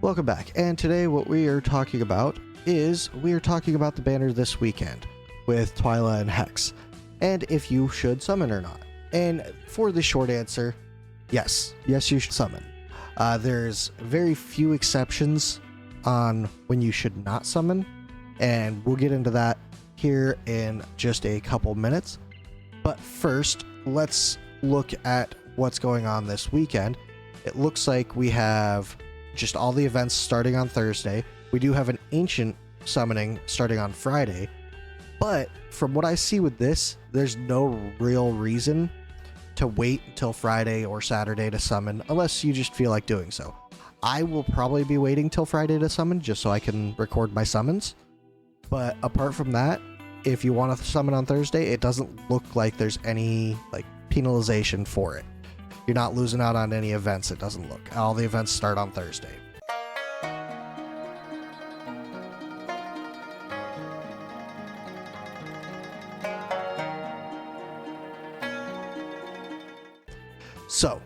Welcome back, and today what we are talking about is the banner this weekend with Twyla and Hex, and if you should summon or not. And for the short answer, yes, you should summon. There's very few exceptions on when you should not summon, and we'll get into that here in just a couple minutes. But first, let's look at what's going on this weekend. It looks like we have just all the events starting on Thursday. We do have an ancient summoning starting on Friday, but from what I see with this, there's no real reason to wait until Friday or Saturday to summon unless you just feel like doing so. I will probably be waiting till Friday to summon just so I can record my summons, but apart from that, if you want to summon on Thursday, it doesn't look like there's any penalization for it. You're not losing out on any events, it doesn't look. All the events start on Thursday. So,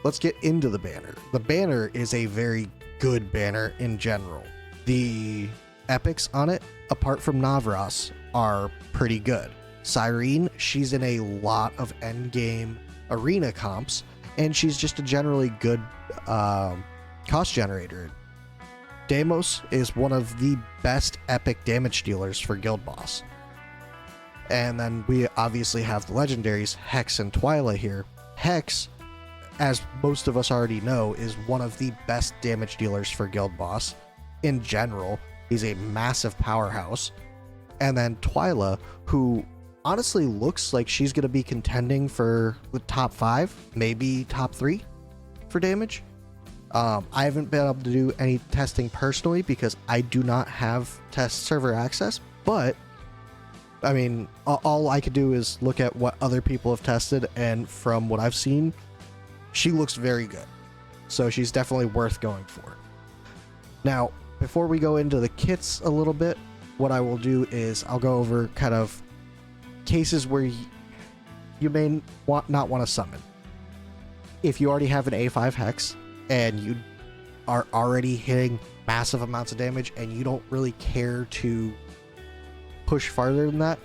let's get into the banner. The banner is a very good banner in general. The epics on it, apart from Navras, are pretty good. Cyrene, she's in a lot of endgame arena comps, and she's just a generally good cost generator. Deimos is one of the best epic damage dealers for Guild Boss. And then we obviously have the legendaries Hex and Twyla here. Hex, as most of us already know, is one of the best damage dealers for Guild Boss in general. He's a massive powerhouse. And then Twyla, who honestly looks like she's going to be contending for the top 5, maybe top 3 for damage. I haven't been able to do any testing personally because I do not have test server access, but I mean, all I could do is look at what other people have tested, and from what I've seen, she looks very good. So she's definitely worth going for. Now, before we go into the kits a little bit, what I will do is I'll go over kind of cases where you may not want to summon. If you already have an A5 Hex and you are already hitting massive amounts of damage and you don't really care to push farther than that,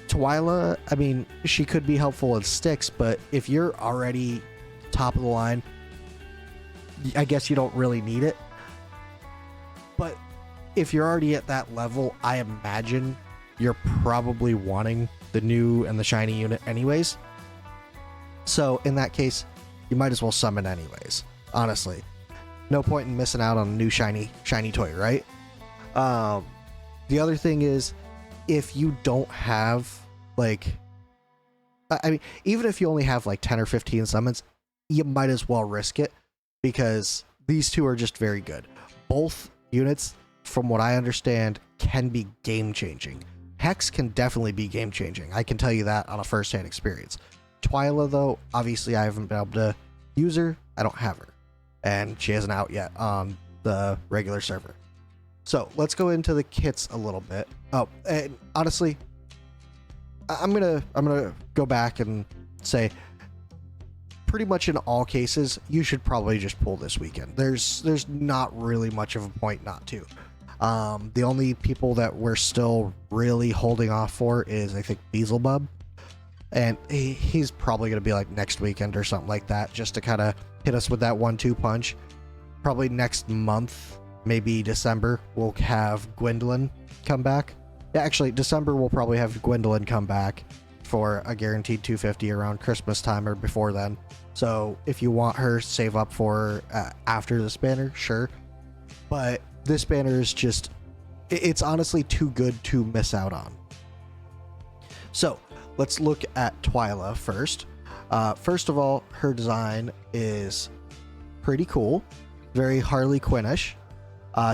Twyla, I mean, she could be helpful in sticks, but if you're already top of the line, I guess you don't really need it. But if you're already at that level, I imagine you're probably wanting the new and the shiny unit anyways. So in that case, you might as well summon anyways. Honestly, no point in missing out on a new shiny toy, right? The other thing is, if you don't have I mean, even if you only have 10 or 15 summons, you might as well risk it because these two are just very good. Both units, from what I understand, can be game-changing. Hex can definitely be game-changing. I can tell you that on a first-hand experience. Twyla, though, obviously I haven't been able to use her. I don't have her. And she isn't out yet on the regular server. So, let's go into the kits a little bit. Oh, and honestly, I'm gonna go back and say, pretty much in all cases, you should probably just pull this weekend. There's not really much of a point not to. The only people that we're still really holding off for is, I think, Beelzebub, and he's probably going to be next weekend or something like that, just to kind of hit us with that 1-2 punch. Probably next month, maybe December, we'll have Gwendolyn come back. Yeah, actually, December we'll probably have Gwendolyn come back for a guaranteed 250 around Christmas time or before then. So if you want her, save up for after this banner, sure. But this banner is just, it's honestly too good to miss out on. So let's look at Twyla first. First of all, her design is pretty cool, very Harley Quinn-ish.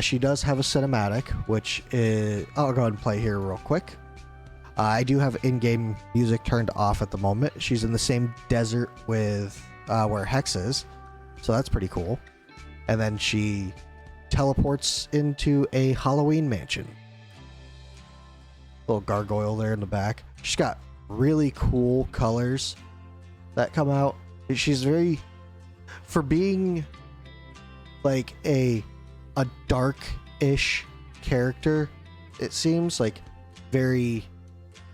She does have a cinematic, which is, I'll go ahead and play here real quick. I do have in-game music turned off at the moment. She's in the same desert with where Hex is, so that's pretty cool. And then she teleports into a Halloween mansion. Little gargoyle there in the back. She's got really cool colors that come out. She's very, for being like a dark-ish character. It seems like very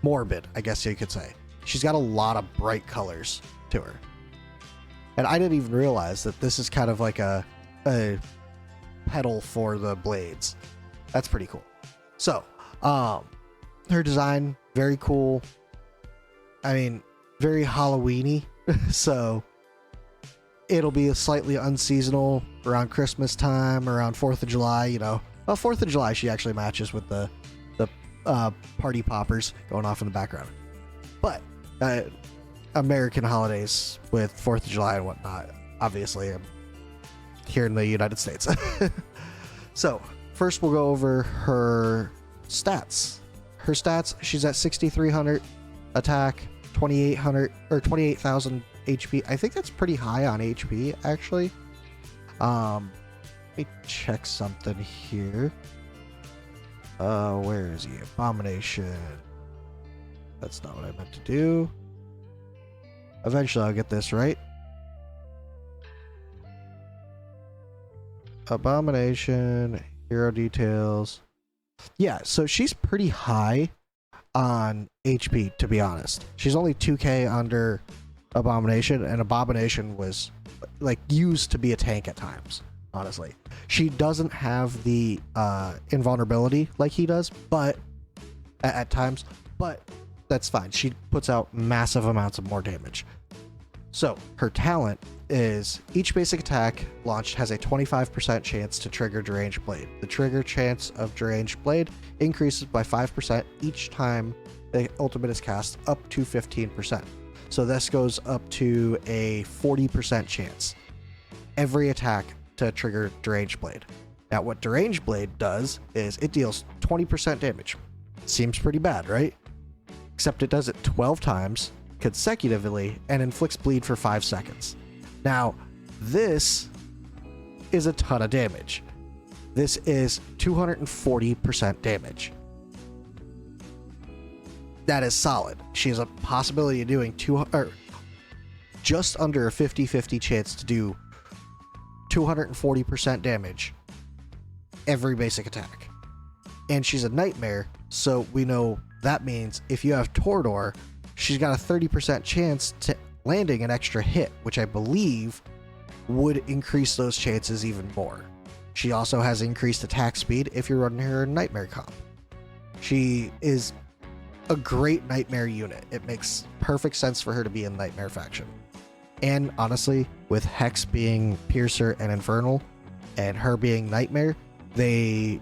morbid, I guess you could say. She's got a lot of bright colors to her. And I didn't even realize that this is kind of like a pedal for the blades. That's pretty cool. So, her design, very cool. I mean, very Halloween-y. So, it'll be a slightly unseasonal around Christmas time, around 4th of July, you know. Well, 4th of July, she actually matches with the party poppers going off in the background. But, American holidays with 4th of July and whatnot, obviously, I'm here in the United States. So, first we'll go over her stats. Her stats, she's at 6,300 attack, 2,800 or 28,000 HP. I think that's pretty high on HP, actually. Let me check something here. Where is he? Abomination. That's not what I meant to do. Eventually I'll get this right. Abomination, hero details. Yeah, so she's pretty high on HP, to be honest. She's only 2k under Abomination, and Abomination was like used to be a tank at times, honestly. She doesn't have the invulnerability like he does, but at times, but that's fine. She puts out massive amounts of more damage. So her talent is each basic attack launched has a 25% chance to trigger Deranged Blade. The trigger chance of Deranged Blade increases by 5% each time the ultimate is cast, up to 15%. So this goes up to a 40% chance every attack to trigger Deranged Blade. Now what Deranged Blade does is it deals 20% damage. Seems pretty bad, right? Except it does it 12 times consecutively and inflicts bleed for 5 seconds. Now, this is a ton of damage. This is 240% damage. That is solid. She has a possibility of doing just under a 50-50 chance to do 240% damage every basic attack. And she's a nightmare, so we know that means if you have Torador, she's got a 30% chance to landing an extra hit, which I believe would increase those chances even more. She also has increased attack speed if you're running her Nightmare comp. She is a great Nightmare unit. It makes perfect sense for her to be in Nightmare faction. And honestly, with Hex being Piercer and Infernal, and her being Nightmare, they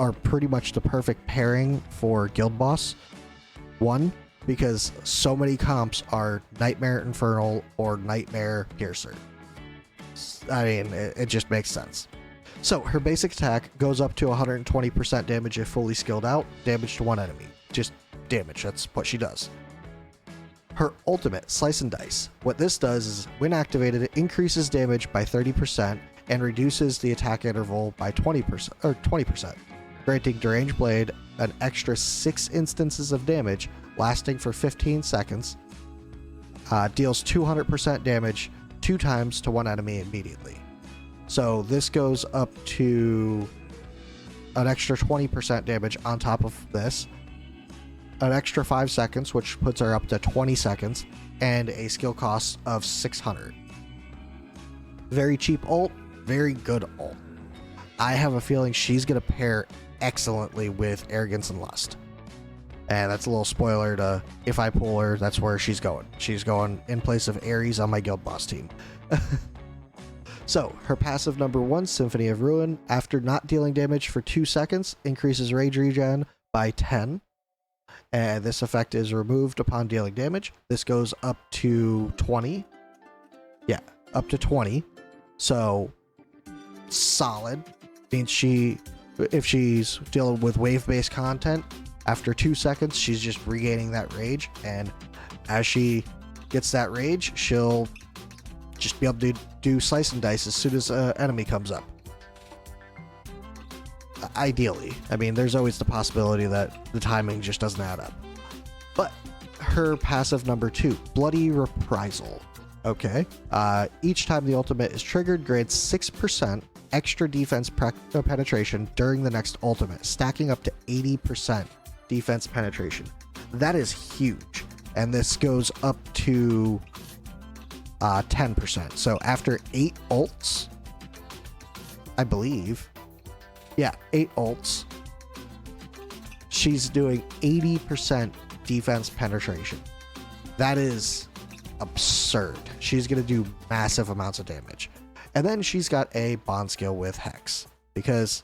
are pretty much the perfect pairing for Guild Boss. One, because so many comps are Nightmare Infernal or Nightmare Piercer. I mean, it just makes sense. So, her basic attack goes up to 120% damage if fully skilled out, damage to one enemy. Just damage, that's what she does. Her ultimate, Slice and Dice. What this does is, when activated, it increases damage by 30% and reduces the attack interval by 20%, granting Deranged Blade an extra 6 instances of damage lasting for 15 seconds, deals 200% damage 2 times to one enemy immediately. So this goes up to an extra 20% damage on top of this, an extra 5 seconds, which puts her up to 20 seconds, and a skill cost of 600. Very cheap ult, very good ult. I have a feeling she's going to pair excellently with Arrogance and Lust. And that's a little spoiler to, if I pull her, that's where she's going. She's going in place of Ares on my Guild Boss team. So, her passive number 1, Symphony of Ruin, after not dealing damage for 2 seconds, increases rage regen by 10. And this effect is removed upon dealing damage. This goes up to 20. Yeah, up to 20. So, solid. Means if she's dealing with wave-based content, after 2 seconds, she's just regaining that rage, and as she gets that rage, she'll just be able to do Slice and Dice as soon as an enemy comes up. Ideally. I mean, there's always the possibility that the timing just doesn't add up. But her passive number 2, Bloody Reprisal. Okay. Each time the ultimate is triggered, grants 6% extra defense penetration during the next ultimate, stacking up to 80% defense penetration. That is huge. And this goes up to 10%. So after 8 ults, I believe, yeah, 8 ults, she's doing 80% defense penetration. That is absurd. She's going to do massive amounts of damage. And then she's got a bond skill with Hex because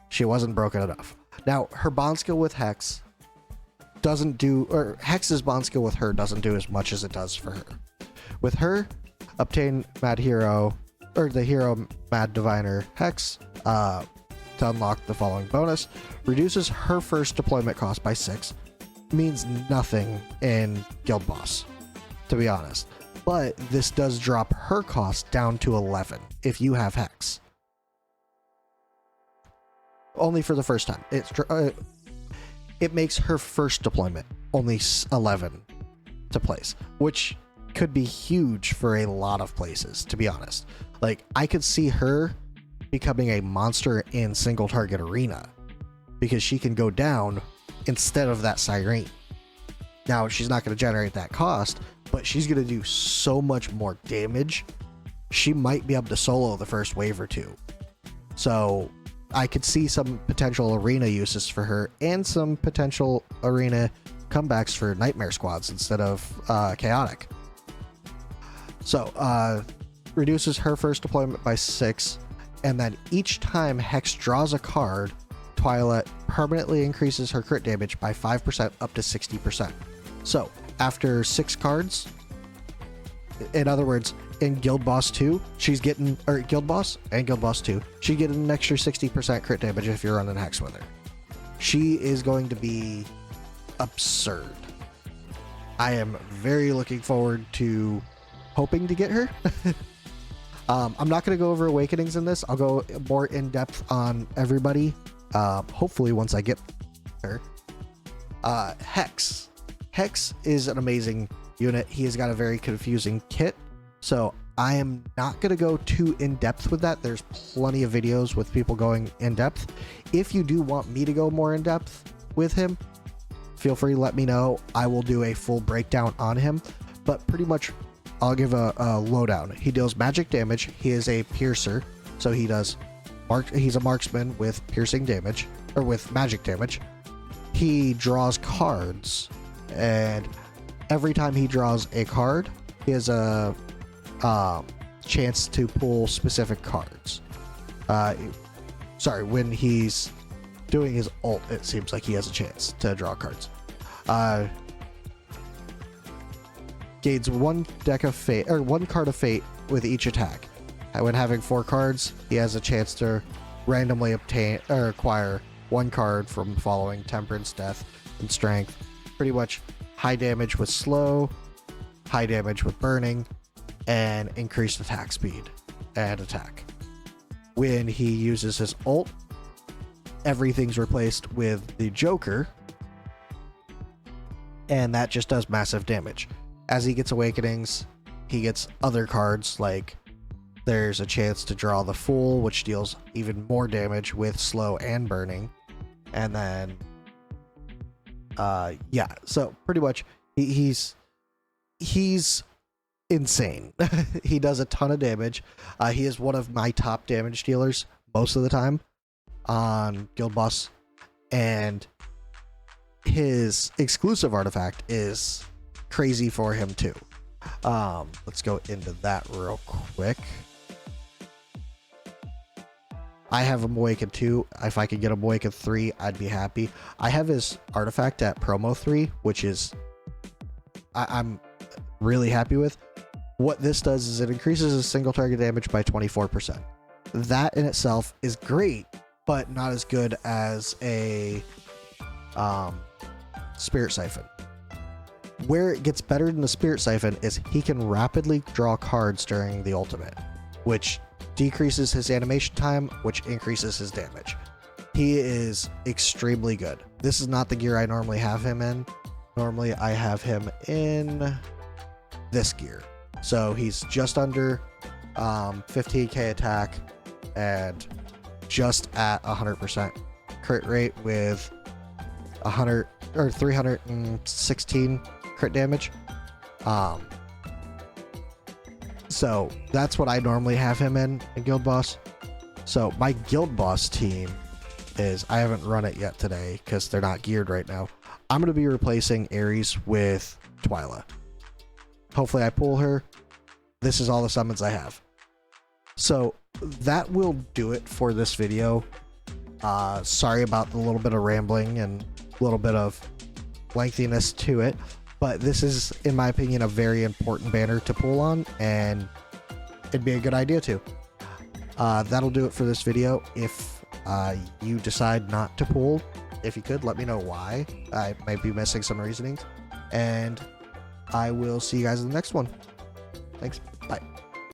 she wasn't broken enough. Now, her bond skill with Hex doesn't do, or Hex's bond skill with her doesn't do as much as it does for her. With her, obtain Mad Hero, or the Hero Mad Diviner Hex to unlock the following bonus. Reduces her first deployment cost by 6. Means nothing in Guild Boss, to be honest. But this does drop her cost down to 11 if you have Hex. Only for the first time. It makes her first deployment only 11 to place, which could be huge for a lot of places, to be honest. Like, I could see her becoming a monster in single target arena because she can go down instead of that Siren. Now, she's not going to generate that cost, but she's going to do so much more damage. She might be able to solo the first wave or two. So I could see some potential arena uses for her and some potential arena comebacks for Nightmare Squads instead of Chaotic. So reduces her first deployment by 6, and then each time Hex draws a card, Twyla permanently increases her crit damage by 5% up to 60%. So after 6 cards, in other words, in Guild Boss 2, she's getting, or Guild Boss and Guild Boss 2, she's getting an extra 60% crit damage if you're running Hex with her. She is going to be absurd. I am very looking forward to hoping to get her. I'm not going to go over Awakenings in this. I'll go more in depth on everybody. Hopefully once I get her. Hex. Hex is an amazing unit. He has got a very confusing kit. So I am not going to go too in depth with that. There's plenty of videos with people going in depth. If you do want me to go more in depth with him, feel free to let me know. I will do a full breakdown on him, but pretty much I'll give a lowdown. He deals magic damage. He is a piercer. So he does he's a marksman with piercing damage, or with magic damage. He draws cards, and every time he draws a card, he has a chance to pull specific cards. Sorry, when he's doing his ult, it seems like he has a chance to draw cards. Gains one deck of fate, or one card of fate with each attack. When having 4 cards, he has a chance to randomly obtain or acquire 1 card from the following: Temperance, Death, and Strength. Pretty much high damage with slow, high damage with burning, and increased attack speed and attack. When he uses his ult, everything's replaced with the Joker, and that just does massive damage. As he gets Awakenings, he gets other cards, like there's a chance to draw the Fool, which deals even more damage with slow and burning. And then yeah, so pretty much he's insane. He does a ton of damage. He is one of my top damage dealers most of the time on Guild Boss, and his exclusive artifact is crazy for him too. Let's go into that real quick. I have him Awakened 2. If I could get him Awakened 3, I'd be happy. I have his artifact at promo 3, which is I'm really happy with. What this does is it increases his single target damage by 24%. That in itself is great, but not as good as a Spirit Siphon. Where it gets better than the Spirit Siphon is he can rapidly draw cards during the ultimate, which decreases his animation time, which increases his damage. He is extremely good. This is not the gear I normally have him in. Normally I have him in this gear. So he's just under 15k attack, and just at 100% crit rate with 100 or 316 crit damage. So that's what I normally have him in Guild Boss. So my Guild Boss team is, I haven't run it yet today because they're not geared right now. I'm going to be replacing Ares with Twyla. Hopefully I pull her. This is all the summons I have. So that will do it for this video. Sorry about the little bit of rambling and a little bit of lengthiness to it, but this is, in my opinion, a very important banner to pull on, and it'd be a good idea to. That'll do it for this video. If you decide not to pull, if you could, let me know why. I might be missing some reasonings, and I will see you guys in the next one. Thanks.